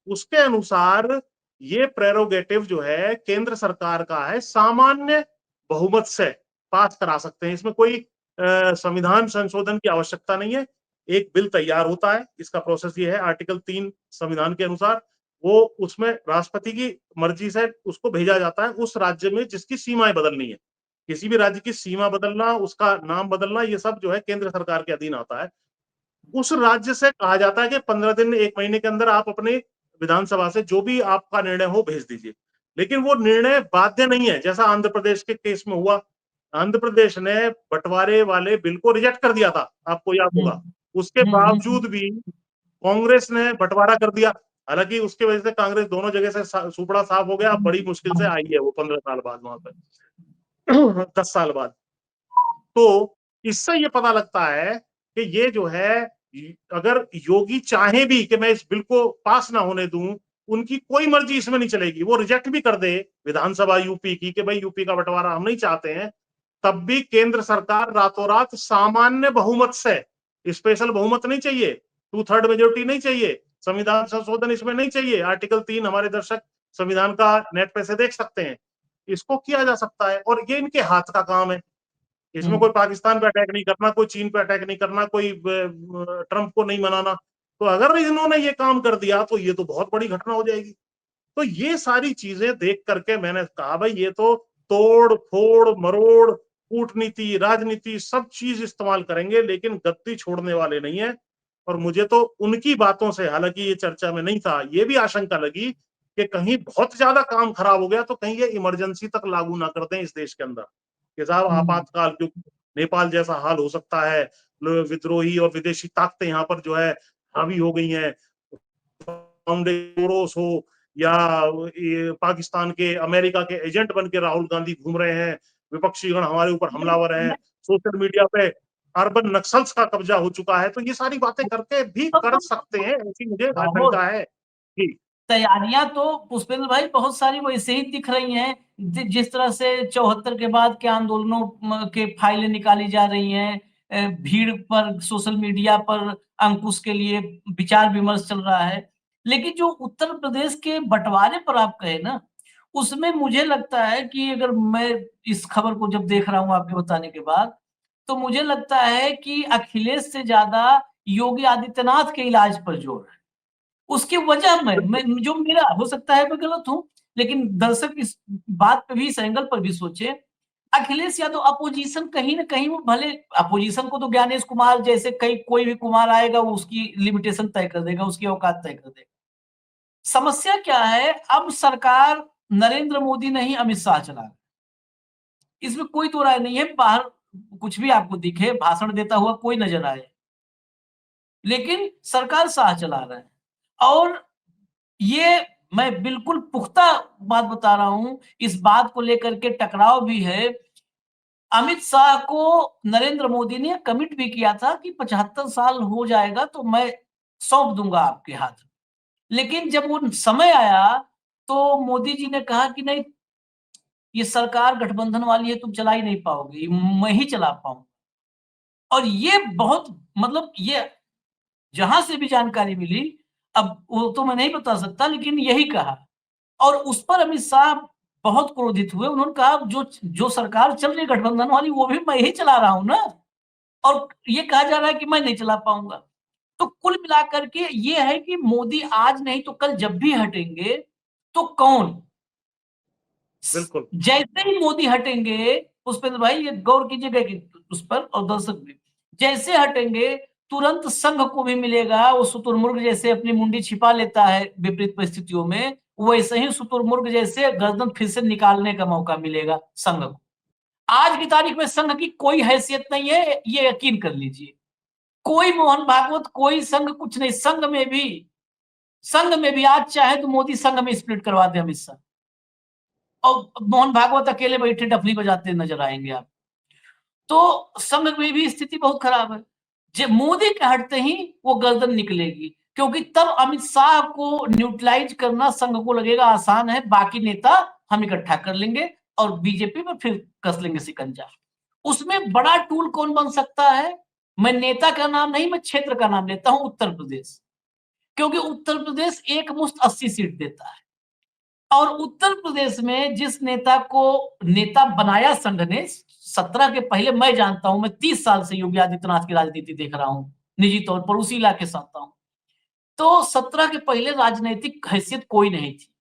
उसके अनुसार ये प्रेरोगेटिव जो है केंद्र सरकार का है, सामान्य बहुमत से पास करा सकते हैं, इसमें कोई संविधान संशोधन की आवश्यकता नहीं है। एक बिल तैयार होता है, इसका प्रोसेस ये है, आर्टिकल 3 संविधान के अनुसार वो उसमें राष्ट्रपति की मर्जी से उसको भेजा जाता है उस राज्य में जिसकी सीमाएं बदलनी है। किसी भी राज्य की सीमा बदलना, उसका नाम बदलना, ये सब जो है केंद्र सरकार के अधीन आता है। उस राज्य से कहा जाता है कि 15 दिन 1 महीने के अंदर आप अपने विधानसभा से जो भी आपका निर्णय हो भेज दीजिए। लेकिन वो निर्णय बाध्य नहीं है, जैसा आंध्र प्रदेश के केस में हुआ। आंध्र प्रदेश ने बंटवारे वाले बिल को रिजेक्ट कर दिया था, आपको याद होगा। उसके बावजूद भी कांग्रेस ने बंटवारा कर दिया। हालांकि उसकी वजह से कांग्रेस दोनों जगह से सुपड़ा साफ हो गया, बड़ी मुश्किल से आई है वो 15 साल बाद वहां पे 10 साल बाद। तो इससे ये पता लगता है कि ये जो है, अगर योगी चाहे भी कि मैं इस बिल को पास ना होने दूं, उनकी कोई मर्जी इसमें नहीं चलेगी। वो रिजेक्ट भी कर दे विधानसभा यूपी की कि भाई यूपी का बंटवारा हम नहीं चाहते हैं, तब भी केंद्र सरकार रातों रात सामान्य बहुमत से, स्पेशल बहुमत नहीं चाहिए, 2/3 मेजोरिटी नहीं चाहिए, संविधान संशोधन इसमें नहीं चाहिए। आर्टिकल 3 हमारे दर्शक संविधान का नेट पे से देख सकते हैं, इसको किया जा सकता है। और ये इनके हाथ का काम है, इसमें कोई पाकिस्तान पे अटैक नहीं करना, कोई चीन पे अटैक नहीं करना, कोई ट्रंप को नहीं मनाना। तो अगर इन्होंने ये काम कर दिया तो ये तो बहुत बड़ी घटना हो जाएगी। तो ये सारी चीजें देख करके मैंने कहा भाई ये तो तोड़ फोड़ मरोड़, कूटनीति, राजनीति, सब चीज इस्तेमाल करेंगे, लेकिन गद्दी छोड़ने वाले नहीं है। और मुझे तो उनकी बातों से, हालांकि ये चर्चा में नहीं था, ये भी आशंका लगी कि कहीं बहुत ज्यादा काम खराब हो गया तो कहीं ये इमरजेंसी तक लागू ना कर दें इस देश के अंदर, कि साहब आपातकाल, क्योंकि नेपाल जैसा हाल हो सकता है, विद्रोही और विदेशी ताकतें यहाँ पर जो है हावी हो गई हैं, हो या पाकिस्तान के, अमेरिका के एजेंट बन के राहुल गांधी घूम रहे हैं, विपक्षी गण हमारे ऊपर हमलावर हैं, सोशल मीडिया पे अर्बन नक्सल्स का कब्जा हो चुका है। तो ये सारी बातें करके भी कर सकते हैं, ऐसी मुझे आशंका है। जी तैयारियां तो पुष्पेंद्र भाई बहुत सारी वैसे ही दिख रही हैं। जिस तरह से 74 के बाद के आंदोलनों के फाइलें निकाली जा रही हैं, भीड़ पर सोशल मीडिया पर अंकुश के लिए विचार विमर्श चल रहा है। लेकिन जो उत्तर प्रदेश के बंटवारे पर आप कहे ना, उसमें मुझे लगता है कि अगर मैं इस खबर को जब देख रहा हूं आपके बताने के बाद, तो मुझे लगता है कि अखिलेश से ज्यादा योगी आदित्यनाथ के इलाज पर जोर है। उसकी वजह मैं जो मेरा हो सकता है मैं गलत हूं, लेकिन दर्शक इस बात पे भी, इस एंगल पर भी सोचे। अखिलेश यादव अपोजिशन कहीं ना कहीं, वो भले अपोजिशन को तो ज्ञानेश कुमार जैसे कई कोई भी कुमार आएगा वो उसकी लिमिटेशन तय कर देगा, उसकी औकात तय कर देगा। समस्या क्या है, अब सरकार नरेंद्र मोदी नहीं अमित शाह चला रहे। इसमें कोई दो राय नहीं है। बाहर कुछ भी आपको दिखे, भाषण देता हुआ कोई नजर आए, लेकिन सरकार शाह चला रहा है। और ये मैं बिल्कुल पुख्ता बात बता रहा हूं, इस बात को लेकर के टकराव भी है। अमित शाह को नरेंद्र मोदी ने कमिट भी किया था कि 75 साल हो जाएगा तो मैं सौंप दूंगा आपके हाथ। लेकिन जब वो समय आया तो मोदी जी ने कहा कि नहीं, ये सरकार गठबंधन वाली है, तुम चला ही नहीं पाओगे, मैं ही चला पाऊंगा। और ये बहुत, मतलब ये जहां से भी जानकारी मिली, अब वो तो मैं नहीं बता सकता, लेकिन यही कहा। और उस पर अमित शाह बहुत क्रोधित हुए। उन्होंने कहा जो जो सरकार चल रही है गठबंधन वाली, वो भी मैं ही चला रहा हूं ना, और ये कहा जा रहा है कि मैं नहीं चला पाऊंगा। तो कुल मिलाकर के ये है कि मोदी आज नहीं तो कल जब भी हटेंगे, तो कौन? बिल्कुल। जैसे ही मोदी हटेंगे, पुष्पेंद्र भाई ये गौर कीजिएगा कि उस पर, और दर्शक भी, जैसे हटेंगे तुरंत संघ को भी मिलेगा। वो शुतुरमुर्ग जैसे अपनी मुंडी छिपा लेता है विपरीत परिस्थितियों में, वैसे ही शुतुरमुर्ग जैसे गर्दन फिर से निकालने का मौका मिलेगा संघ को। आज की तारीख में संघ की कोई हैसियत नहीं है, ये यकीन कर लीजिए। कोई मोहन भागवत, कोई संघ, कुछ नहीं। संघ में भी आज चाहे तो मोदी संघ में स्प्लिट करवा दे अमित शाह, और मोहन भागवत अकेले बैठे डफली बजाते नजर आएंगे आप। तो संघ में भी स्थिति बहुत खराब है। जब मोदी के हटते ही वो गर्दन निकलेगी, क्योंकि तब अमित शाह को न्यूट्रलाइज करना संघ को लगेगा आसान है, बाकी नेता हम इकट्ठा कर लेंगे और बीजेपी पर फिर कस लेंगे सिकंजा। उसमें बड़ा टूल कौन बन सकता है? मैं नेता का नाम नहीं, मैं क्षेत्र का नाम लेता हूं, उत्तर प्रदेश। क्योंकि उत्तर प्रदेश एक मुश्त 80 सीट देता है। और उत्तर प्रदेश में जिस नेता को नेता बनाया संघ ने 17 के पहले, मैं जानता हूं, मैं 30 साल से योगी आदित्यनाथ की राजनीति देख रहा हूं, निजी तौर पर उसी इलाके से आता हूं। तो 17 के पहले राजनीतिक हैसियत कोई नहीं थी।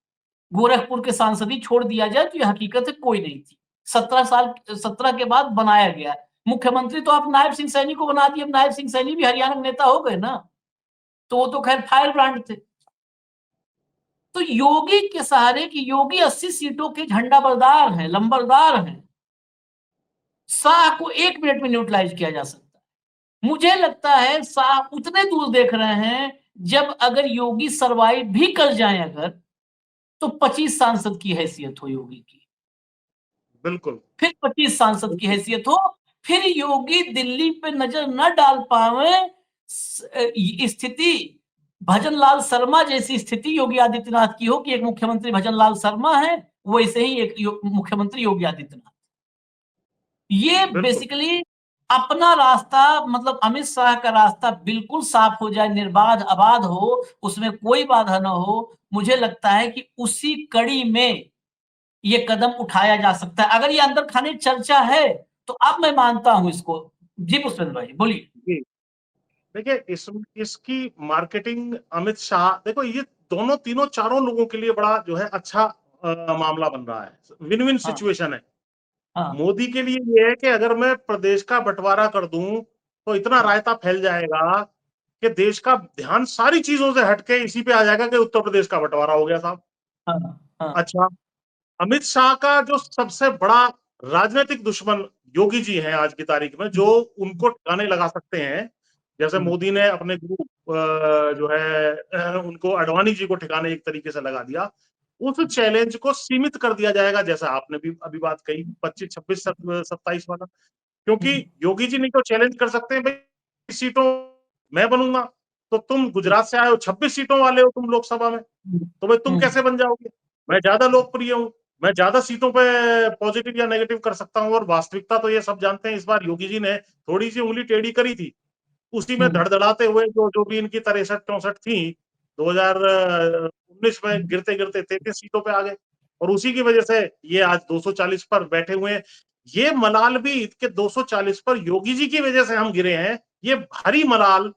गोरखपुर के सांसदी छोड़ दिया जाए तो यह हकीकत है, कोई नहीं थी। 17 के बाद बनाया गया। मुख्यमंत्री तो आप नायब सिंह सैनी को बना दिए। अब नायब सिंह सैनी भी हरियाणा में नेता हो गए ना, तो वो तो खैर फायर ब्रांड थे। तो योगी के सहारे की, योगी 80 सीटों के झंडा बरदार हैं, लंबरदार हैं। शाह को 1 मिनट में न्यूट्रलाइज किया जा सकता है। मुझे लगता है शाह उतने दूर देख रहे हैं, जब अगर योगी सरवाइव भी कर जाए अगर, तो 25 सांसद की हैसियत हो योगी की, बिल्कुल। फिर 25 सांसद की बिल्कुल। हैसियत हो, फिर योगी दिल्ली पे नजर न डाल पावे। स्थिति भजन लाल शर्मा जैसी स्थिति योगी आदित्यनाथ की हो, कि एक मुख्यमंत्री भजन लाल शर्मा है, वैसे ही एक मुख्यमंत्री योगी आदित्यनाथ। ये बिल्कुल। बेसिकली अपना रास्ता, मतलब अमित शाह का रास्ता बिल्कुल साफ हो जाए, निर्बाध आबाद हो, उसमें कोई बाधा ना हो। मुझे लगता है कि उसी कड़ी में ये कदम उठाया जा सकता है। अगर ये अंदर खाने चर्चा है, तो अब मैं मानता हूं इसको। जी पुष्पेंद्र भाई बोलिए। जी। देखिए इसकी मार्केटिंग अमित शाह, देखो ये दोनों तीनों चारों लोगों के लिए बड़ा जो है अच्छा मामला बन रहा है, विन विन हाँ सिचुएशन है। हाँ मोदी के लिए ये है कि अगर मैं प्रदेश का बंटवारा कर दूं तो इतना हाँ रायता फैल जाएगा कि देश का ध्यान सारी चीजों से हटके इसी पे आ जाएगा कि उत्तर प्रदेश का बंटवारा हो गया साहब। हाँ हाँ अच्छा, अमित शाह का जो सबसे बड़ा राजनीतिक दुश्मन योगी जी हैं आज की तारीख में, जो उनको ठिकाने लगा सकते हैं, जैसे मोदी ने अपने गुरु जो है उनको अडवाणी जी को ठिकाने एक तरीके से लगा दिया। उस चैलेंज को सीमित कर दिया जाएगा, जैसा आपने भी अभी बात कही, 25 26 27 वाला। क्योंकि योगी जी नहीं तो चैलेंज कर सकते हैं भाई, सीटों मैं बनूंगा, तो तुम गुजरात से आए हो, 26 सीटों वाले हो तुम लोकसभा में, तो भाई तुम कैसे बन जाओगे? मैं ज्यादा लोकप्रिय हूँ, मैं ज्यादा सीटों पे पॉजिटिव या नेगेटिव कर सकता हूँ। और वास्तविकता तो ये सब जानते हैं, इस बार योगी जी ने थोड़ी सी उंगली टेढ़ी करी थी, उसी में धड़धड़ाते हुए जो जो भी इनकी 63 64 थी, 2019 में गिरते गिरते 33 सीटों पे आ गए, और उसी की वजह से ये आज 240 पर बैठे हुए हैं। ये मलाल भी कि 240 पर योगी जी की वजह से हम गिरे हैं, ये भारी मलाल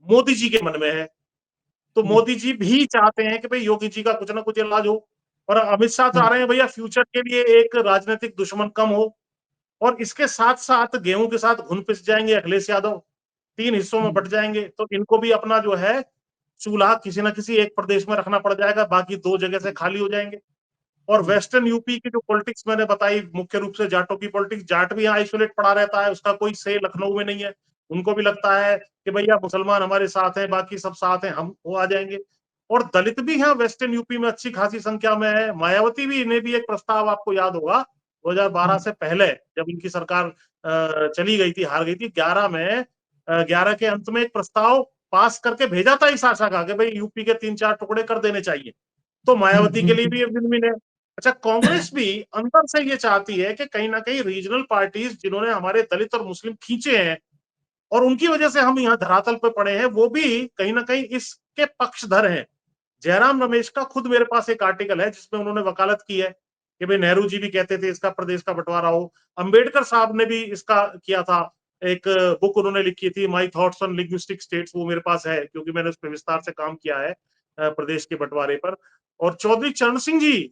मोदी जी के मन में है। तो मोदी जी भी चाहते हैं कि भाई योगी जी का कुछ ना कुछ इलाज हो, और अमित शाह चाह रहे हैं भैया फ्यूचर के लिए एक राजनीतिक दुश्मन कम हो। और इसके साथ साथ गेहूं के साथ घुन पिस जाएंगे अखिलेश यादव, 3 हिस्सों में बट जाएंगे, तो इनको भी अपना जो है चूल्हा किसी ना किसी एक प्रदेश में रखना पड़ जाएगा, बाकी 2 जगह से खाली हो जाएंगे। और वेस्टर्न यूपी की जो पॉलिटिक्स मैंने बताई, मुख्य रूप से जाटों की पॉलिटिक्स, जाट भी यहाँ आइसोलेट पड़ा रहता है, उसका कोई से लखनऊ में नहीं है। उनको भी लगता है कि भैया मुसलमान हमारे साथ हैं, बाकी सब साथ हैं, हम वो आ जाएंगे। और दलित भी यहाँ वेस्टर्न यूपी में अच्छी खासी संख्या में है। मायावती भी, इन्हें भी एक प्रस्ताव, आपको याद होगा 2012 से पहले जब इनकी सरकार चली गई थी, हार गई थी, 11 के अंत में एक प्रस्ताव पास करके भेजा था इस आशा का कि भाई यूपी के 3-4 टुकड़े कर देने चाहिए। तो मायावती के लिए भी ये विन विन है। अच्छा, कांग्रेस भी अंदर से ये चाहती है कि कहीं ना कहीं रीजनल पार्टीज जिन्होंने हमारे दलित और मुस्लिम खींचे हैं और उनकी वजह से हम यहाँ धरातल पे पड़े हैं, वो भी कहीं ना कहीं इसके पक्षधर हैं। जयराम रमेश का खुद मेरे पास एक आर्टिकल है जिसमें उन्होंने वकालत की है कि भाई नेहरू जी भी कहते थे इसका प्रदेश का बंटवारा हो। अंबेडकर साहब ने भी इसका किया था, एक बुक उन्होंने लिखी थी, my thoughts on linguistic states, वो मेरे पास है क्योंकि मैंने उस पर विस्तार से काम किया है प्रदेश के बंटवारे पर। और चौधरी चरण सिंह जी,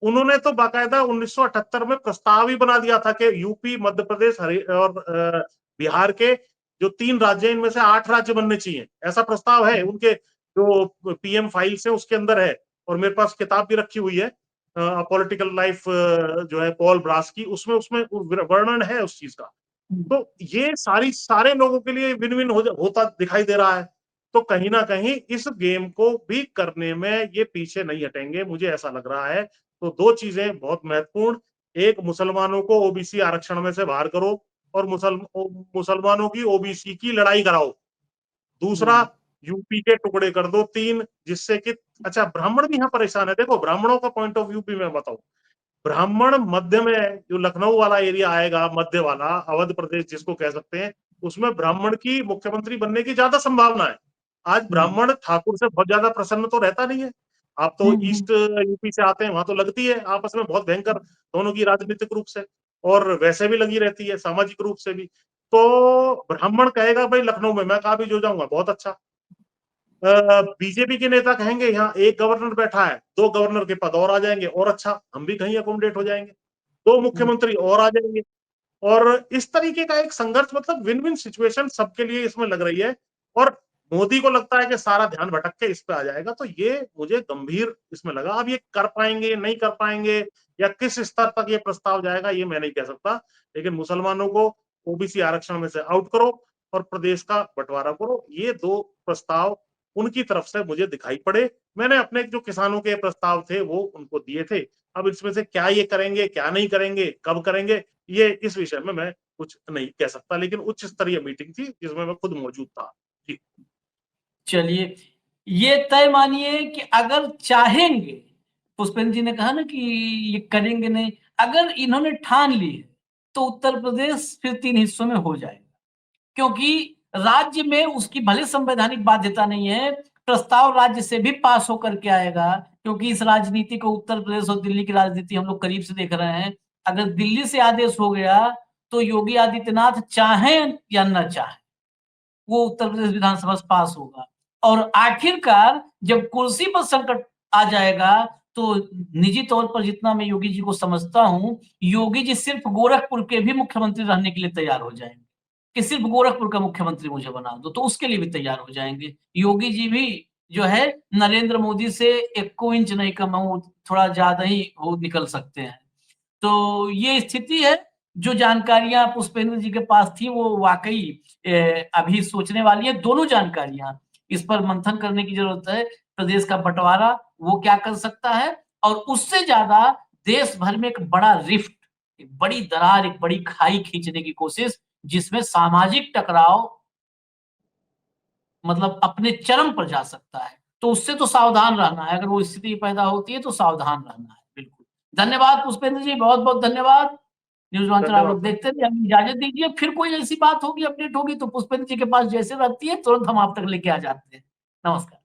उन्होंने तो बाकायदा 1978 में प्रस्ताव ही बना दिया था कि यूपी, मध्य प्रदेश और बिहार के जो 3 राज्य हैं, इनमें से 8 राज्य बनने चाहिए, ऐसा प्रस्ताव है उनके जो पीएम फाइल्स है उसके अंदर है। और मेरे पास किताब भी रखी हुई है, पॉलिटिकल लाइफ जो है पॉल ब्रास की, उसमें उसमें वर्णन है उस चीज का। तो ये सारे लोगों के लिए विन विन होता दिखाई दे रहा है। तो कहीं ना कहीं इस गेम को भी करने में ये पीछे नहीं हटेंगे, मुझे ऐसा लग रहा है। तो 2 चीजें बहुत महत्वपूर्ण, एक मुसलमानों को ओबीसी आरक्षण में से बाहर करो और मुसलमानों की ओबीसी की लड़ाई कराओ। दूसरा, यूपी के टुकड़े कर दो 3, जिससे कि, अच्छा ब्राह्मण भी यहाँ परेशान है। देखो ब्राह्मणों का पॉइंट ऑफ व्यू भी मैं बताऊं, ब्राह्मण मध्य में जो लखनऊ वाला एरिया आएगा, मध्य वाला अवध प्रदेश जिसको कह सकते हैं, उसमें ब्राह्मण की मुख्यमंत्री बनने की ज्यादा संभावना है। आज ब्राह्मण ठाकुर से बहुत ज्यादा प्रसन्न तो रहता नहीं है। आप तो ईस्ट यूपी से आते हैं, वहां तो लगती है आपस में बहुत भयंकर दोनों की राजनीतिक रूप से, और वैसे भी लगी रहती है सामाजिक रूप से भी। तो ब्राह्मण कहेगा भाई लखनऊ में मैं काबिज हो जाऊंगा, बहुत अच्छा। बीजेपी के नेता कहेंगे यहाँ एक गवर्नर बैठा है, 2 गवर्नर के पद और आ जाएंगे, और अच्छा हम भी कहीं अकोमोडेट हो जाएंगे, 2 मुख्यमंत्री और आ जाएंगे। और इस तरीके का एक संघर्ष, मतलब विन विन सिचुएशन सबके लिए इसमें लग रही है। और मोदी को लगता है कि सारा ध्यान भटक के इस पे आ जाएगा, तो ये मुझे गंभीर इसमें लगा। अब ये कर पाएंगे नहीं कर पाएंगे, या किस स्तर तक ये प्रस्ताव जाएगा, ये मैं नहीं कह सकता। लेकिन मुसलमानों को ओबीसी आरक्षण में से आउट करो और प्रदेश का बंटवारा करो, ये 2 प्रस्ताव उनकी तरफ से मुझे दिखाई पड़े। मैंने अपने जो किसानों के प्रस्ताव थे वो उनको दिए थे। अब इसमें से क्या ये करेंगे, क्या नहीं करेंगे, कब करेंगे, ये इस विषय में मैं कुछ नहीं कह सकता। लेकिन उच्च स्तरीय मीटिंग थी जिसमें मैं खुद मौजूद था। जी। चलिए, ये तय मानिए कि अगर चाहेंगे, पुष्पेंद्र जी ने कहा ना कि ये करेंगे नहीं, अगर इन्होंने ठान ली है तो उत्तर प्रदेश फिर 3 हिस्सों में हो जाएगा। क्योंकि राज्य में उसकी भले संवैधानिक बाध्यता नहीं है, प्रस्ताव राज्य से भी पास होकर के आएगा, क्योंकि इस राजनीति को, उत्तर प्रदेश और दिल्ली की राजनीति हम लोग करीब से देख रहे हैं। अगर दिल्ली से आदेश हो गया तो योगी आदित्यनाथ चाहें या न चाहें, वो उत्तर प्रदेश विधानसभा से पास होगा। और आखिरकार जब कुर्सी पर संकट आ जाएगा, तो निजी तौर पर जितना मैं योगी जी को समझता हूँ, योगी जी सिर्फ गोरखपुर के भी मुख्यमंत्री रहने के लिए तैयार हो जाएंगे कि सिर्फ गोरखपुर का मुख्यमंत्री मुझे बना दो, तो उसके लिए भी तैयार हो जाएंगे। योगी जी भी जो है नरेंद्र मोदी से 1 इंच नहीं कम, वो थोड़ा ज्यादा ही वो निकल सकते हैं। तो ये स्थिति है। जो जानकारियां पुष्पेंद्र जी के पास थी वो वाकई अभी सोचने वाली है। दोनों जानकारियां, इस पर मंथन करने की जरूरत है। प्रदेश का बंटवारा वो क्या कर सकता है, और उससे ज्यादा देश भर में एक बड़ा रिफ्ट, एक बड़ी दरार, एक बड़ी खाई खींचने की कोशिश, जिसमें सामाजिक टकराव मतलब अपने चरम पर जा सकता है। तो उससे तो सावधान रहना है, अगर वो स्थिति पैदा होती है तो सावधान रहना है। बिल्कुल। धन्यवाद पुष्पेंद्र जी, बहुत बहुत धन्यवाद। न्यूज लॉन्चर आप धन्यवाद लोग सर। देखते रहिए, हमें इजाजत दीजिए। फिर कोई ऐसी बात होगी, अपडेट होगी, तो पुष्पेंद्र जी के पास जैसे रहती है तुरंत हम आप तक लेके आ जाते हैं। नमस्कार।